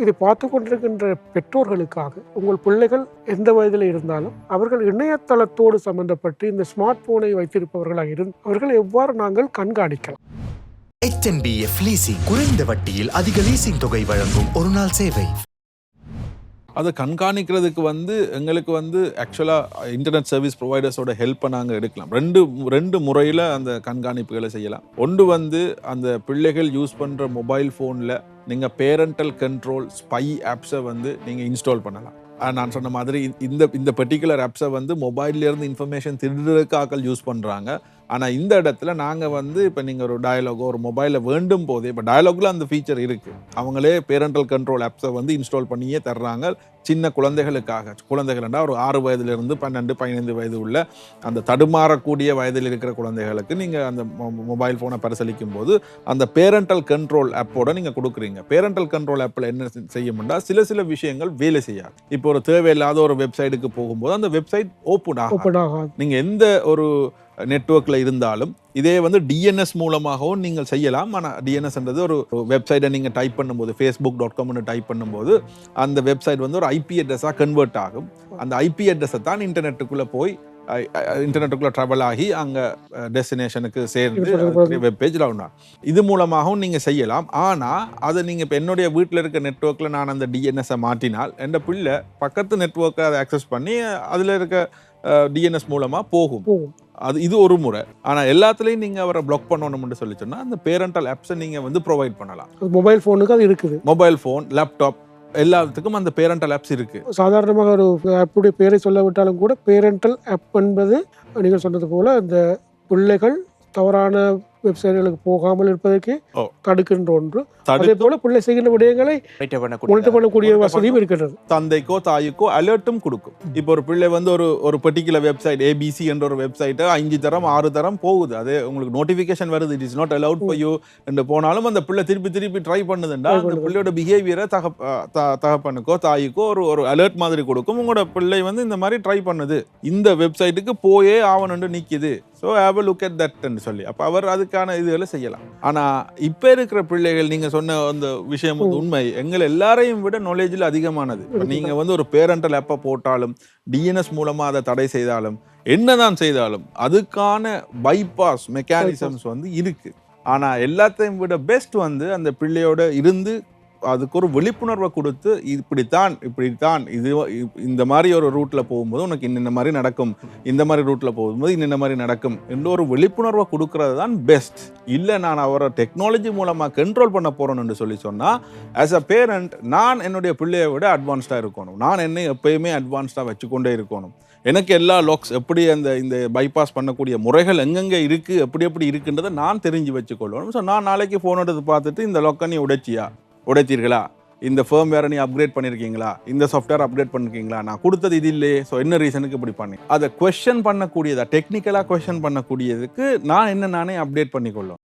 இதை பார்த்து கொண்டிருக்கின்ற பெற்றோர்களுக்காக உங்கள் பிள்ளைகள் எந்த வயதில் இருந்தாலும் அவர்கள் இணையதளத்தோடு சம்பந்தப்பட்டு இந்த ஸ்மார்ட் போனை வைத்திருப்பவர்களாக அவர்கள் எவ்வாறு நாங்கள் கண்காணிக்கலாம்? HNBF லீசிங் குறைந்த வட்டியில் அதிக லீசிங் தொகை வழங்கும் ஒரு நாள் சேவை. அதை கண்காணிக்கிறதுக்கு எங்களுக்கு ஆக்சுவலாக இன்டர்நெட் சர்வீஸ் ப்ரொவைடர்ஸோட ஹெல்ப்பை நாங்கள் எடுக்கலாம். ரெண்டு முறையில் அந்த கண்காணிப்புகளை செய்யலாம். ஒன்று அந்த பிள்ளைகள் யூஸ் பண்ணுற மொபைல் ஃபோனில் நீங்கள் பேரண்டல் கண்ட்ரோல் ஸ்பை ஆப்ஸை நீங்கள் இன்ஸ்டால் பண்ணலாம். நான் சொன்ன மாதிரி இந்த பர்டிகுலர் ஆப்ஸை மொபைல்லேருந்து இன்ஃபர்மேஷன் திருடுறதுக்காக யூஸ் பண்ணுறாங்க. ஆனால் இந்த இடத்துல நாங்கள் இப்போ நீங்கள் ஒரு டயலாகோ ஒரு மொபைலில் வேண்டும் போதே, இப்போ டயலாகில் அந்த ஃபீச்சர் இருக்குது, அவங்களே பேரண்டல் கண்ட்ரோல் ஆப்ஸை இன்ஸ்டால் பண்ணியே தர்றாங்க சின்ன குழந்தைகளுக்காக. குழந்தைகள்னா ஒரு 6 வயதுலேருந்து 12-15 வயது உள்ள அந்த தடுமாறக்கூடிய வயதில் இருக்கிற குழந்தைகளுக்கு நீங்கள் அந்த மொபைல் ஃபோனை பரிசீலிக்கும் போது அந்த பேரண்டல் கண்ட்ரோல் ஆப்போட நீங்கள் கொடுக்குறீங்க. பேரண்டல் கண்ட்ரோல் ஆப்பில் என்ன செய்யும்னா சில விஷயங்கள் வேலை செய்யாது. இப்போ ஒரு தேவையில்லாத ஒரு வெப்சைட்டுக்கு போகும்போது அந்த வெப்சைட் ஓப்பன் ஆகும். நீங்கள் எந்த ஒரு நெட்வொர்க்கில் இருந்தாலும் இதே டிஎன்எஸ் மூலமாகவும் நீங்கள் செய்யலாம். ஆனால் டிஎன்எஸ்ன்றது ஒரு வெப்சைட்டை நீங்கள் டைப் பண்ணும்போது facebook.comனு டைப் பண்ணும்போது அந்த வெப்சைட் ஒரு ஐபி அட்ரஸாக கன்வெர்ட் ஆகும். அந்த ஐபி அட்ரஸை தான் இன்டர்நெட்டுக்குள்ளே ட்ராவல் ஆகி அங்கே டெஸ்டினேஷனுக்கு சேர்ந்து வெப்பேஜ் டவுன் ஆகும். இது மூலமாகவும் நீங்கள் செய்யலாம். ஆனால் அதை நீங்கள் இப்போ என்னுடைய வீட்டில் இருக்க நெட்வொர்க்கில் நான் அந்த டிஎன்எஸை மாற்றினால் என் பிள்ளை பக்கத்து நெட்வொர்க்கை அதை ஆக்சஸ் பண்ணி அதில் இருக்க டிஎன்எஸ் மூலமாக போகும். இது ஒரு முறை. ஆனால் எல்லாத்துலேயும் நீங்கள் அவரை பிளாக் பண்ணணும்னு சொல்லி சொன்னால் அந்த பேரண்டல் ஆப்ஸை நீங்கள் ப்ரொவைட் பண்ணலாம். மொபைல் ஃபோனுக்கு அது இருக்குது. மொபைல் ஃபோன், லேப்டாப் எல்லாத்துக்கும் அந்த பேரண்டல் ஆப்ஸ் இருக்கு. சாதாரணமாக ஒரு ஆப்புடைய பேரை சொல்ல விட்டாலும் கூட பேரண்டல் ஆப் என்பது நீங்கள் சொன்னது போல இந்த பிள்ளைகள் தவறான வெப்சைட்களுக்கு போகாமல் இருப்பதற்கு தடுக்கின்ற ஒன்று. அதே போல பிள்ளை செய்கின்ற விடயங்களை மானிட்டர் பண்ணக்கூடிய வசதியும் இருக்கிறது. தந்தைக்கோ தாய்க்கோ அலர்ட்டும் கொடுக்கும். இப்போ ஒரு பிள்ளை ஒரு பர்டிகுலர் வெப்சைட் ABC என்ற ஒரு வெப்சைட்டை 5 தரம் 6 தரம் போகுது, அது உங்களுக்கு நோட்டிபிகேஷன் வருது, it is not allowed for you என்று போனாலும் அந்த பிள்ளை திருப்பி ட்ரை பண்ணுதுண்டா அந்த பிள்ளையோட பிஹேவியரை தகப்பனுக்கோ தாய்க்கோ ஒரு அலர்ட் மாதிரி கொடுக்கும். உங்களோட பிள்ளை இந்த மாதிரி ட்ரை பண்ணுது, இந்த வெப்சைட்டுக்கு போயே ஆவணுன்னு நிற்கிது, so have a look at தட்ன்னு சொல்லி அப்போ அவர் அதுக்கான இதுகளை செய்யலாம். ஆனால் இப்போ இருக்கிற பிள்ளைகள் நீங்கள் சொன்ன அந்த விஷயம் உண்மை, எங்களை எல்லாரையும் விட நாலேஜில் அதிகமானது. இப்போ நீங்கள் ஒரு பேரண்டல் ஆப்பை போட்டாலும் டிஎன்எஸ் மூலமாக அதை தடை செய்தாலும் என்னதான் செய்தாலும் அதுக்கான பைபாஸ் மெக்கானிசம்ஸ் இருக்கு. ஆனால் எல்லாத்தையும் விட பெஸ்ட் அந்த பிள்ளையோட இருந்து அதுக்கு ஒரு விழிப்புணர்வை கொடுத்து இப்படித்தான் இது இந்த மாதிரி ஒரு ரூட்ல போகும்போது உனக்கு இந்த மாதிரி நடக்கும், இந்த மாதிரி ரூட்ல போகும்போது இந்த மாதிரி நடக்கும் என்ற ஒரு விழிப்புணர்வை கொடுக்கறது தான் பெஸ்ட். இல்லை நான் அவரை டெக்னாலஜி மூலமாக கண்ட்ரோல் பண்ண போறேன்னு சொல்லி சொன்னா ஆஸ் அ பேரண்ட் நான் என்னுடைய பிள்ளையை விட அட்வான்ஸ்டாக இருக்கணும். நான் என்னை எப்பயுமே அட்வான்ஸ்டாக வச்சுக்கொண்டே இருக்கணும். எனக்கு எல்லா லாக்ஸ் எப்படி இந்த பைபாஸ் பண்ணக்கூடிய முறைகள் எங்கெங்கே இருக்குது எப்படி இருக்குன்றதை நான் தெரிஞ்சு வச்சுக்கொள்ளணும். ஸோ நான் நாளைக்கு ஃபோன் எடுத்து பார்த்துட்டு இந்த லாக்கை நீ உடைத்தீர்களா, இந்த ஃபேம் வேறு நீ அப்கிரேட் பண்ணியிருக்கீங்களா, இந்த சாஃப்ட்வேர் அப்கிரேட் பண்ணிருக்கீங்களா, நான் கொடுத்தது இது இல்லையே, ஸோ என்ன ரீசனுக்கு இப்படி பண்ணி அதை கொஸ்டின் பண்ணக்கூடியதா டெக்னிக்கலாக கொஸ்டின் பண்ணக்கூடியதுக்கு நானே அப்டேட் பண்ணிக்கொள்ளும்.